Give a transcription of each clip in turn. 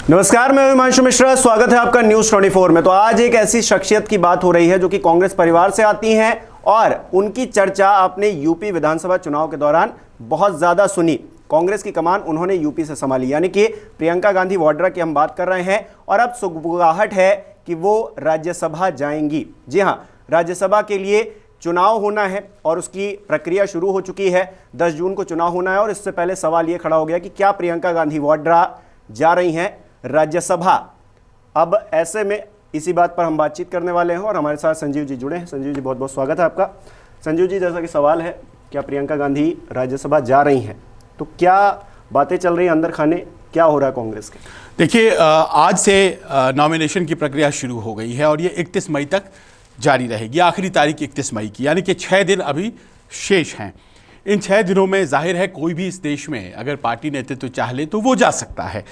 नमस्कार, मैं हिमांशु मिश्रा। स्वागत है आपका न्यूज 24 में। तो आज एक ऐसी शख्सियत की बात हो रही है जो कि कांग्रेस परिवार से आती हैं और उनकी चर्चा आपने यूपी विधानसभा चुनाव के दौरान बहुत ज्यादा सुनी। कांग्रेस की कमान उन्होंने यूपी से संभाली, यानी कि प्रियंका गांधी वाड्रा की हम बात कर रहे हैं और अब सुगबुगाहट है कि वो राज्यसभा जाएंगी। जी हां, राज्यसभा के लिए चुनाव होना है और उसकी प्रक्रिया शुरू हो चुकी है। 10 जून को चुनाव होना है और इससे पहले सवाल ये खड़ा हो गया कि क्या प्रियंका गांधी वाड्रा जा रही हैं राज्यसभा। अब ऐसे में इसी बात पर हम बातचीत करने वाले हैं और हमारे साथ संजीव जी जुड़े हैं। संजीव जी, बहुत बहुत स्वागत है आपका। संजीव जी, जैसा कि सवाल है, क्या प्रियंका गांधी राज्यसभा जा रही हैं, तो क्या बातें चल रही हैं अंदर खाने, क्या हो रहा है कांग्रेस के? देखिए, आज से नॉमिनेशन की प्रक्रिया शुरू हो गई है और ये 31 मई तक जारी रहेगी। आखिरी तारीख 31 मई की, यानी कि 6 दिन अभी शेष हैं। इन 6 दिनों में जाहिर है कोई भी इस देश में अगर पार्टी नेतृत्व चाह ले तो वो जा सकता है।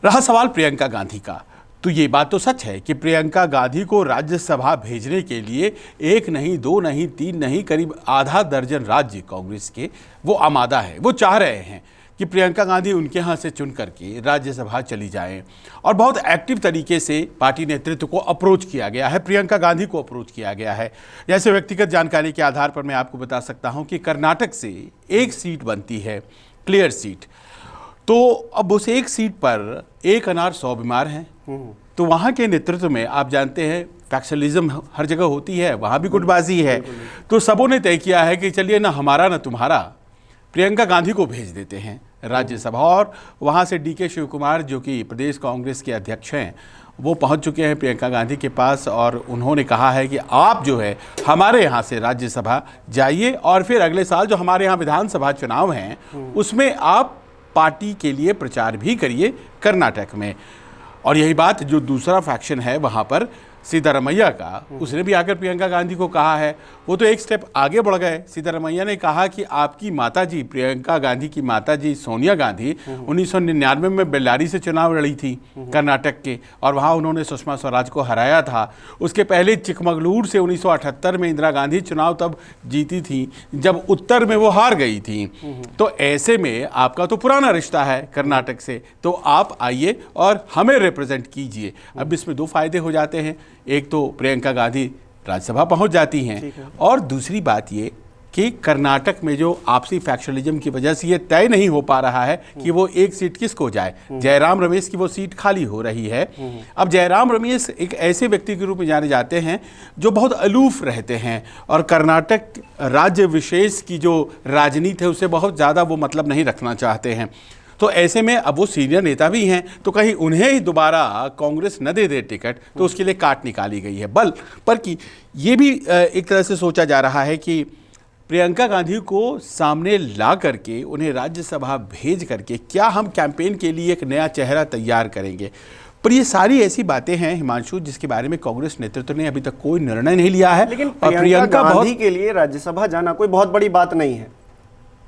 रहा सवाल प्रियंका गांधी का, तो ये बात तो सच है कि प्रियंका गांधी को राज्यसभा भेजने के लिए 1 नहीं, 2 नहीं, 3 नहीं, करीब आधा दर्जन राज्य कांग्रेस के वो आमादा है। वो चाह रहे हैं कि प्रियंका गांधी उनके यहाँ से चुन करके राज्यसभा चली जाएं और बहुत एक्टिव तरीके से पार्टी नेतृत्व को अप्रोच किया गया है, प्रियंका गांधी को अप्रोच किया गया है। जैसे व्यक्तिगत जानकारी के आधार पर मैं आपको बता सकता हूं कि कर्नाटक से एक सीट बनती है, क्लियर सीट। तो अब उस एक सीट पर एक अनार 100 बीमार हैं। तो वहाँ के नेतृत्व में आप जानते हैं फैक्शनलिज्म हर जगह होती है, वहाँ भी गुटबाजी है। तो सबों ने तय किया है कि चलिए ना हमारा ना तुम्हारा, प्रियंका गांधी को भेज देते हैं राज्यसभा। और वहाँ से डीके शिव कुमार जो कि प्रदेश कांग्रेस के अध्यक्ष हैं, वो पहुँच चुके हैं प्रियंका गांधी के पास और उन्होंने कहा है कि आप जो है हमारे यहाँ से राज्यसभा जाइए और फिर अगले साल जो हमारे यहाँ विधानसभा चुनाव हैं उसमें आप पार्टी के लिए प्रचार भी करिए कर्नाटक में। और यही बात जो दूसरा फैक्शन है वहाँ पर सिद्धारमैया का, उसने भी आकर प्रियंका गांधी को कहा है। वो तो एक स्टेप आगे बढ़ गए। सिद्धारमैया ने कहा कि आपकी माताजी, प्रियंका गांधी की माताजी सोनिया गांधी 1999 में बेल्लारी से चुनाव लड़ी थी कर्नाटक के और वहाँ उन्होंने सुषमा स्वराज को हराया था। उसके पहले चिकमगलूर से 1978 में इंदिरा गांधी चुनाव तब जीती थी जब उत्तर में वो हार गई थी। तो ऐसे में आपका तो पुराना रिश्ता है कर्नाटक से, तो आप आइए और हमें रिप्रेजेंट कीजिए। अब इसमें 2 फायदे हो जाते हैं। एक तो प्रियंका गांधी राज्यसभा पहुंच जाती हैं और दूसरी बात ये कि कर्नाटक में जो आपसी फैक्शनलिज्म की वजह से ये तय नहीं हो पा रहा है कि वो एक सीट किसको जाए। जयराम रमेश की वो सीट खाली हो रही है। अब जयराम रमेश एक ऐसे व्यक्ति के रूप में जाने जाते हैं जो बहुत अलूफ रहते हैं और कर्नाटक राज्य विशेष की जो राजनीति है उससे बहुत ज़्यादा वो मतलब नहीं रखना चाहते हैं। तो ऐसे में अब वो सीनियर नेता भी हैं, तो कहीं उन्हें ही दोबारा कांग्रेस न दे दे टिकट, तो उसके लिए काट निकाली गई है। बल पर कि ये भी एक तरह से सोचा जा रहा है कि प्रियंका गांधी को सामने ला करके उन्हें राज्यसभा भेज करके क्या हम कैंपेन के लिए एक नया चेहरा तैयार करेंगे। पर ये सारी ऐसी बातें हैं हिमांशु जिसके बारे में कांग्रेस नेतृत्व ने अभी तक कोई निर्णय नहीं लिया है। लेकिन प्रियंका गांधी के लिए राज्यसभा जाना कोई बहुत बड़ी बात नहीं है।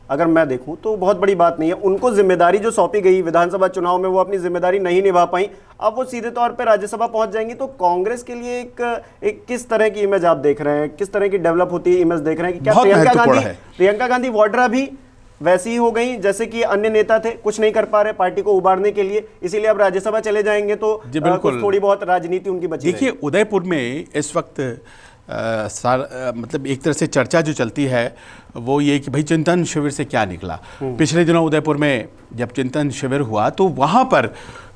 अगर मैं देखूं तो बहुत बड़ी बात नहीं है। उनको जिम्मेदारी जो सौंपी गई विधानसभा चुनाव में, वो अपनी जिम्मेदारी नहीं निभा पाई। अब वो सीधे तौर पे राज्यसभा पहुंच जाएंगी। तो कांग्रेस के लिए एक किस तरह की इमेज आप देख रहे हैं, किस तरह की डेवलप होती है इमेज देख रहे हैं कि क्या प्रियंका गांधी वाड्रा भी वैसी ही हो गई जैसे कि अन्य नेता थे, कुछ नहीं कर पा रहे पार्टी को उबारने के लिए, इसीलिए अब राज्यसभा चले जाएंगे तो कुछ थोड़ी बहुत राजनीति उनकी बची। देखिए, उदयपुर में इस वक्त मतलब एक तरह से चर्चा जो चलती है वो ये कि भाई चिंतन शिविर से क्या निकला। पिछले दिनों उदयपुर में जब चिंतन शिविर हुआ तो वहाँ पर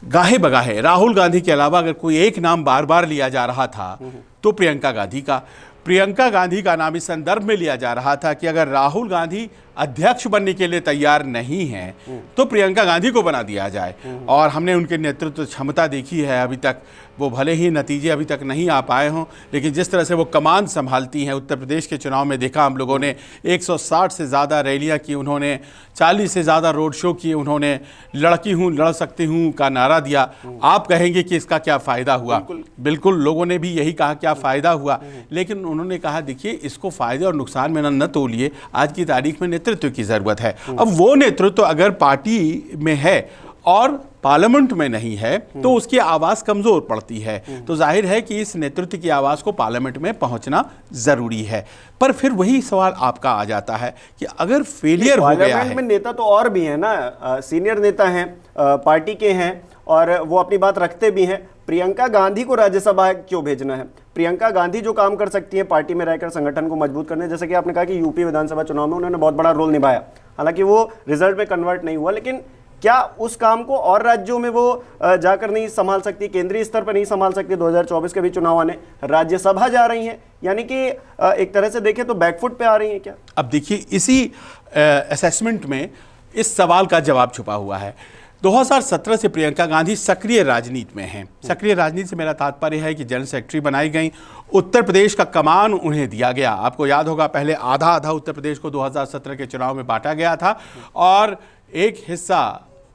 गाहे बगाहे राहुल गांधी के अलावा अगर कोई एक नाम बार बार लिया जा रहा था तो प्रियंका गांधी का। प्रियंका गांधी का नाम इस संदर्भ में लिया जा रहा था कि अगर राहुल गांधी अध्यक्ष बनने के लिए तैयार नहीं है तो प्रियंका गांधी को बना दिया जाए। और हमने उनके नेतृत्व क्षमता देखी है अभी तक। वो भले ही नतीजे अभी तक नहीं आ पाए हों, लेकिन जिस तरह से वो कमान संभालती हैं, उत्तर प्रदेश के चुनाव में देखा हम लोगों ने 160 से ज़्यादा रैलियां की उन्होंने, 40 से ज़्यादा रोड शो किए उन्होंने, लड़की हूँ लड़ सकती हूँ का नारा दिया। आप कहेंगे कि इसका क्या फ़ायदा हुआ? बिल्कुल लोगों ने भी यही कहा क्या फ़ायदा हुआ, लेकिन उन्होंने कहा देखिए इसको फ़ायदे और नुकसान में न तोलिए, आज की तारीख में नेतृत्व की ज़रूरत है। अब वो नेतृत्व अगर पार्टी में है और पार्लियामेंट में नहीं है तो उसकी आवाज़ कमज़ोर पड़ती है। तो जाहिर है कि इस नेतृत्व की आवाज़ को पार्लियामेंट में पहुंचना ज़रूरी है। पर फिर वही सवाल आपका आ जाता है कि अगर फेलियर हो गया है, में नेता तो और भी है ना, सीनियर नेता हैं, पार्टी के हैं और वो अपनी बात रखते भी हैं। प्रियंका गांधी को राज्यसभा क्यों भेजना है? प्रियंका गांधी जो काम कर सकती है पार्टी में रहकर संगठन को मजबूत करने, जैसे कि आपने कहा कि यूपी विधानसभा चुनाव में उन्होंने बहुत बड़ा रोल निभाया, हालांकि वो रिजल्ट में कन्वर्ट नहीं हुआ, लेकिन क्या उस काम को और राज्यों में वो जाकर नहीं संभाल सकती, केंद्रीय स्तर पर नहीं संभाल सकती? 2024 के भी चुनाव आने, राज्यसभा जा रही हैं, यानी कि एक तरह से देखें तो बैकफुट पे आ रही हैं क्या? अब देखिए, इसी असेसमेंट में इस सवाल का जवाब छुपा हुआ है। 2017 से प्रियंका गांधी सक्रिय राजनीति में हैं। सक्रिय राजनीति से मेरा तात्पर्य है कि जनरल सेक्रेटरी बनाई गई, उत्तर प्रदेश का कमान उन्हें दिया गया। आपको याद होगा, पहले आधा आधा उत्तर प्रदेश को 2017 के चुनाव में बांटा गया था और एक हिस्सा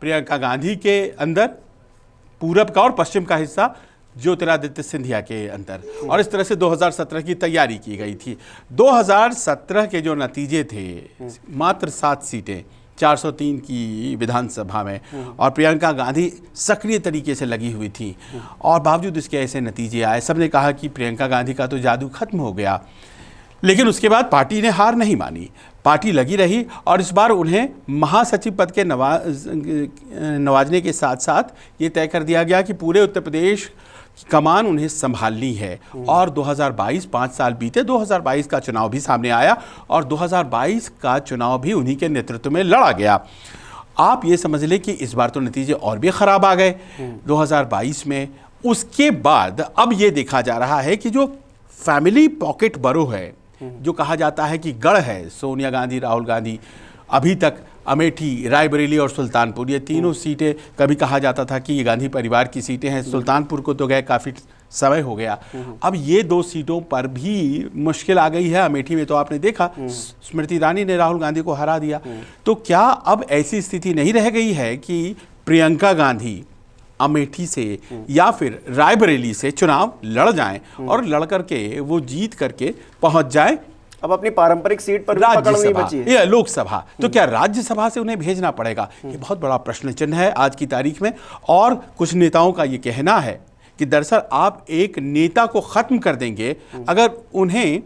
प्रियंका गांधी के अंदर, पूरब का, और पश्चिम का हिस्सा ज्योतिरादित्य सिंधिया के अंदर, और इस तरह से 2017 की तैयारी की गई थी। 2017 के जो नतीजे थे, मात्र 7 सीटें 403 की विधानसभा में, और प्रियंका गांधी सक्रिय तरीके से लगी हुई थी, और बावजूद इसके ऐसे नतीजे आए। सबने कहा कि प्रियंका गांधी का तो जादू खत्म हो गया, लेकिन उसके बाद पार्टी ने हार नहीं मानी, पार्टी लगी रही, और इस बार उन्हें महासचिव पद के नवाजने के साथ साथ ये तय कर दिया गया कि पूरे उत्तर प्रदेश कमान उन्हें संभालनी है। और 2022, 5 साल बीते, 2022 का चुनाव भी सामने आया और 2022 का चुनाव भी उन्हीं के नेतृत्व में लड़ा गया। आप ये समझ लें कि इस बार तो नतीजे और भी खराब आ गए 2022 में। उसके बाद अब ये देखा जा रहा है कि जो फैमिली पॉकेट बरो है, जो कहा जाता है कि गढ़ है सोनिया गांधी, राहुल गांधी, अभी तक अमेठी, रायबरेली और सुल्तानपुर, ये तीनों सीटें, कभी कहा जाता था कि ये गांधी परिवार की सीटें हैं। सुल्तानपुर को तो गए काफ़ी समय हो गया। अब ये 2 सीटों पर भी मुश्किल आ गई है। अमेठी में तो आपने देखा, स्मृति ईरानी ने राहुल गांधी को हरा दिया। तो क्या अब ऐसी स्थिति नहीं रह गई है कि प्रियंका गांधी अमेठी से या फिर रायबरेली से चुनाव लड़ जाएं और लड़ करके वो जीत करके पहुंच जाएं अब अपनी पारंपरिक सीट पर पकड़ नहीं बची है, या लोकसभा? तो क्या राज्यसभा से उन्हें भेजना पड़ेगा? ये बहुत बड़ा प्रश्न चिन्ह है आज की तारीख में। और कुछ नेताओं का ये कहना है कि दरअसल आप एक नेता को खत्म कर देंगे अगर उन्हें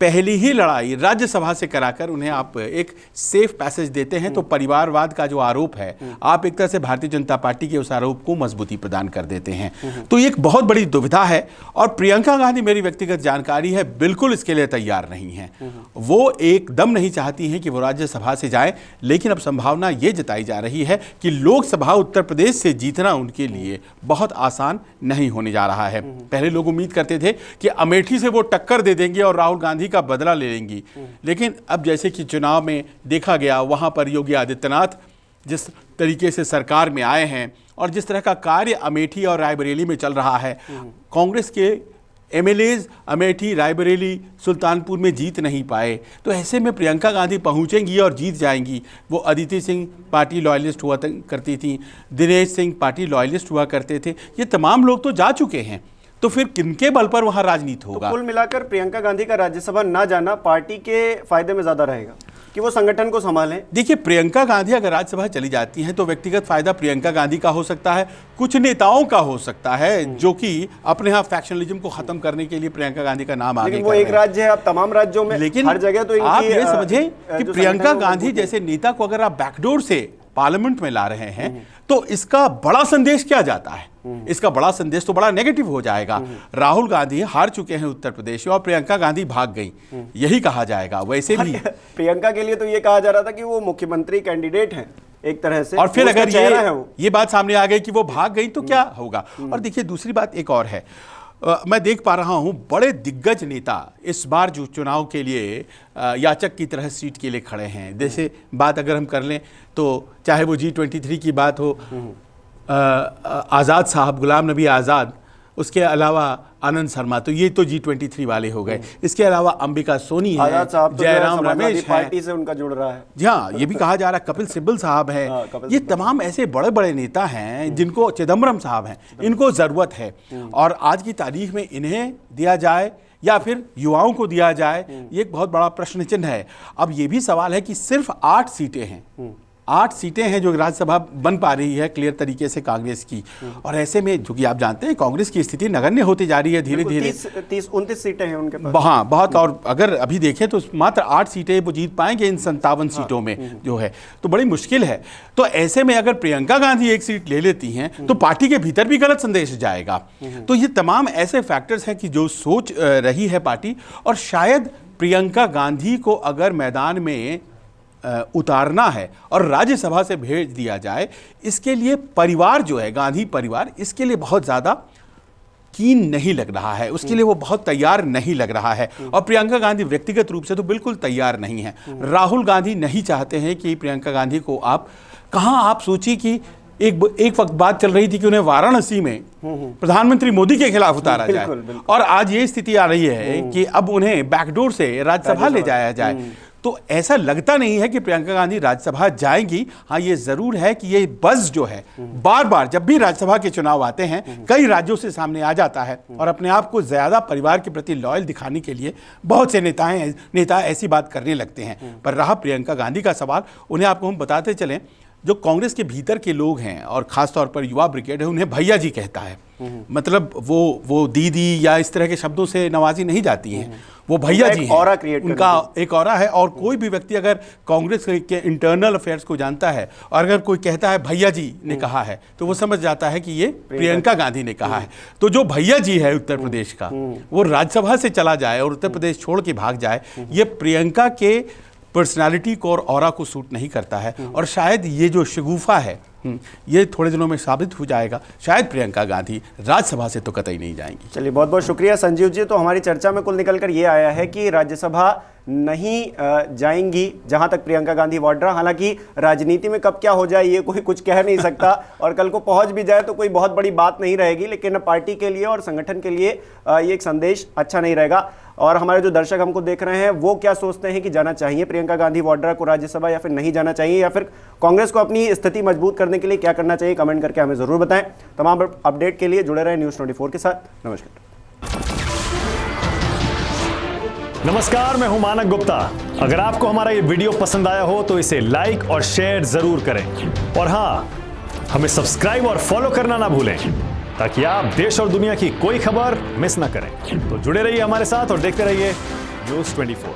पहली ही लड़ाई राज्यसभा से कराकर उन्हें आप एक सेफ पैसेज देते हैं, तो परिवारवाद का जो आरोप है, आप एक तरह से भारतीय जनता पार्टी के उस आरोप को मजबूती प्रदान कर देते हैं। तो एक बहुत बड़ी दुविधा है, और प्रियंका गांधी, मेरी व्यक्तिगत जानकारी है, बिल्कुल इसके लिए तैयार नहीं है। वो एकदम नहीं चाहती हैं कि वो राज्यसभा से जाए, लेकिन अब संभावना ये जताई जा रही है कि लोकसभा उत्तर प्रदेश से जीतना उनके लिए बहुत आसान नहीं होने जा रहा है। पहले लोग उम्मीद करते थे कि अमेठी से वो टक्कर दे देंगे और राहुल गांधी का बदला ले लेंगी, लेकिन अब जैसे कि चुनाव में देखा गया, वहां पर योगी आदित्यनाथ जिस तरीके से सरकार में आए हैं और जिस तरह का कार्य अमेठी और रायबरेली में चल रहा है, कांग्रेस के एमएलएज अमेठी, रायबरेली, सुल्तानपुर में जीत नहीं पाए, तो ऐसे में प्रियंका गांधी पहुंचेंगी और जीत जाएंगी। वो अदिति सिंह पार्टी लॉयलिस्ट हुआ करती थी, दिनेश सिंह पार्टी लॉयलिस्ट हुआ करते थे, ये तमाम लोग तो जा चुके हैं, तो फिर किनके बल पर वहां राजनीति होगा? तो कुल मिलाकर प्रियंका गांधी का राज्यसभा ना जाना पार्टी के फायदे में ज्यादा रहेगा कि वो संगठन को संभालें। देखिए, प्रियंका गांधी अगर राज्यसभा चली जाती हैं तो व्यक्तिगत फायदा प्रियंका गांधी का हो सकता है, कुछ नेताओं का हो सकता है जो कि अपने यहाँ फैक्शनलिज्म को खत्म करने के लिए प्रियंका गांधी का नाम आगे कर रहे हैं। वो एक राज्य है, अब तमाम राज्यों में, लेकिन हर जगह तो आप ये समझें कि प्रियंका गांधी जैसे नेता को अगर आप बैकडोर से पार्लियामेंट में ला रहे हैं तो इसका बड़ा संदेश क्या जाता है? इसका बड़ा संदेश तो बड़ा नेगेटिव हो जाएगा। राहुल गांधी हार चुके हैं उत्तर प्रदेश और प्रियंका गांधी भाग गई, यही कहा जाएगा। वैसे भी प्रियंका के लिए तो ये कहा जा रहा था कि वो मुख्यमंत्री कैंडिडेट हैं एक तरह से, और फिर अगर ये बात सामने आ गई कि वो भाग गई तो क्या होगा? और देखिए, दूसरी बात एक और है, मैं देख पा रहा हूं बड़े दिग्गज नेता इस बार जो चुनाव के लिए याचक की तरह सीट के लिए खड़े हैं। जैसे बात अगर हम कर लें तो चाहे वो G23 की बात हो, आज़ाद साहब, गुलाम नबी आज़ाद, उसके अलावा आनंद शर्मा, तो ये तो G23 वाले हो गए। इसके अलावा अंबिका सोनी है, जयराम रमेश है, पार्टी से उनका जुड़ रहा है। जी हाँ, ये भी कहा जा रहा है कपिल सिब्बल साहब है। ये तमाम ऐसे बड़े बड़े नेता हैं जिनको, चिदम्बरम साहब हैं, इनको ज़रूरत है। और आज की तारीख में इन्हें दिया जाए या फिर युवाओं को दिया जाए, ये एक बहुत बड़ा प्रश्न चिन्ह है। अब ये भी सवाल है कि सिर्फ 8 सीटें हैं 8 सीटें हैं जो राज्यसभा बन पा रही है क्लियर तरीके से कांग्रेस की। और ऐसे में जो कि आप जानते हैं कांग्रेस की स्थिति नगण्य होती जा रही है धीरे धीरे। 29 सीटें हैं उनके पास। हाँ, बहुत। और अगर अभी देखें तो मात्र 8 सीटें वो जीत पाएंगे इन 57 सीटों में जो है, तो बड़ी मुश्किल है। तो ऐसे में अगर प्रियंका गांधी एक सीट ले लेती हैं तो पार्टी के भीतर भी गलत संदेश जाएगा। तो ये तमाम ऐसे फैक्टर्स हैं कि जो सोच रही है पार्टी। और शायद प्रियंका गांधी को अगर मैदान में उतारना है और राज्यसभा से भेज दिया जाए, इसके लिए परिवार जो है, गांधी परिवार, इसके लिए बहुत ज़्यादा कीन नहीं लग रहा है, उसके लिए वो बहुत तैयार नहीं लग रहा है। और प्रियंका गांधी व्यक्तिगत रूप से तो बिल्कुल तैयार नहीं है। राहुल गांधी नहीं चाहते हैं कि प्रियंका गांधी को आप सोचिए कि एक वक्त बात चल रही थी कि उन्हें वाराणसी में प्रधानमंत्री मोदी के खिलाफ उतारा जाए, और आज ये स्थिति आ रही है कि अब उन्हें बैकडोर से राज्यसभा ले जाया जाए। तो ऐसा लगता नहीं है कि प्रियंका गांधी राज्यसभा जाएंगी। हाँ, ये जरूर है कि ये बज़ जो है बार बार जब भी राज्यसभा के चुनाव आते हैं कई राज्यों से सामने आ जाता है, और अपने आप को ज्यादा परिवार के प्रति लॉयल दिखाने के लिए बहुत से नेता ऐसी बात करने लगते हैं। पर रहा प्रियंका गांधी का सवाल, उन्हें आपको हम बताते चलें, जो कांग्रेस के भीतर के लोग हैं और खासतौर पर युवा ब्रिगेड है, उन्हें भैया जी कहता है। मतलब वो दीदी या इस तरह के शब्दों से नवाजी नहीं जाती हैं, वो भैया जी हैं। उनका एक ऑरा है। और कोई भी व्यक्ति अगर कांग्रेस के इंटरनल अफेयर्स को जानता है और अगर कोई कहता है भैया जी ने कहा है, तो वो समझ जाता है कि ये प्रियंका गांधी ने कहा है। तो जो भैया जी है उत्तर प्रदेश का, वो राज्यसभा से चला जाए और उत्तर प्रदेश छोड़ के भाग जाए, ये प्रियंका के पर्सनालिटी को और ऑरा को सूट नहीं करता है। और शायद ये जो शगुफा है ये थोड़े दिनों में साबित हो जाएगा। शायद प्रियंका गांधी राज्यसभा से तो कतई नहीं जाएंगी। चलिए, बहुत बहुत शुक्रिया संजीव जी। तो हमारी चर्चा में कुल निकलकर ये आया है कि राज्यसभा नहीं जाएंगी जहां तक प्रियंका गांधी वाड्रा। हालांकि राजनीति में कब क्या हो जाए ये कोई कुछ कह नहीं सकता, और कल को पहुंच भी जाए तो कोई बहुत बड़ी बात नहीं रहेगी, लेकिन पार्टी के लिए और संगठन के लिए ये एक संदेश अच्छा नहीं रहेगा। और हमारे जो दर्शक हमको देख रहे हैं वो क्या सोचते हैं कि जाना चाहिए प्रियंका गांधी वाड्रा को राज्यसभा या फिर नहीं जाना चाहिए, या फिर कांग्रेस को अपनी स्थिति मजबूत करने के लिए क्या करना चाहिए, कमेंट करके हमें जरूर बताएं। तमाम अपडेट के लिए जुड़े रहें न्यूज़ 24 के साथ। नमस्कार। नमस्कार, मैं हूं मानक गुप्ता। अगर आपको हमारा ये वीडियो पसंद आया हो तो इसे लाइक और शेयर जरूर करें, और हां, हमें सब्सक्राइब और फॉलो करना ना भूलें ताकि आप देश और दुनिया की कोई खबर मिस ना करें। तो जुड़े रहिए हमारे साथ और देखते रहिए न्यूज़ 24।